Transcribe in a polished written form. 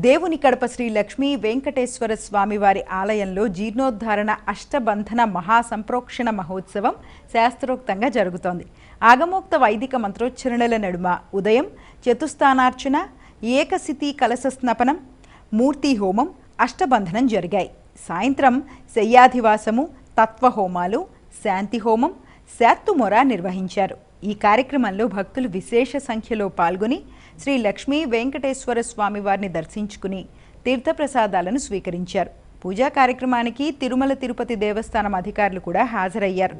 దేవుని కడప శ్రీ లక్ష్మీ వెంకటేశ్వర స్వామివారి ఆలయంలో జీర్ణోద్ధారణ అష్టబంధన మహాసంప్రోక్షణ మహోత్సవం శాస్త్రోక్తంగా జరుగుతోంది. ఆగమోక్త వైదిక మంత్రోచ్చరణల నడుమ ఉదయం చతుస్థానార్చన, ఏకసితి కలశ స్నపనం, మూర్తి హోమం, అష్టబంధనం జరిగాయి. సాయంత్రం శయ్యాధివాసము, తత్వహోమాలు, శాంతి హోమం, శాత్తుమొర నిర్వహించారు. ఈ కార్యక్రమంలో భక్తులు విశేష సంఖ్యలో పాల్గొని శ్రీ లక్ష్మీ వెంకటేశ్వర స్వామి వారిని దర్శించుకుని తీర్థప్రసాదాలను స్వీకరించారు. పూజా కార్యక్రమానికి తిరుమల తిరుపతి దేవస్థానం అధికారులు కూడా హాజరయ్యారు.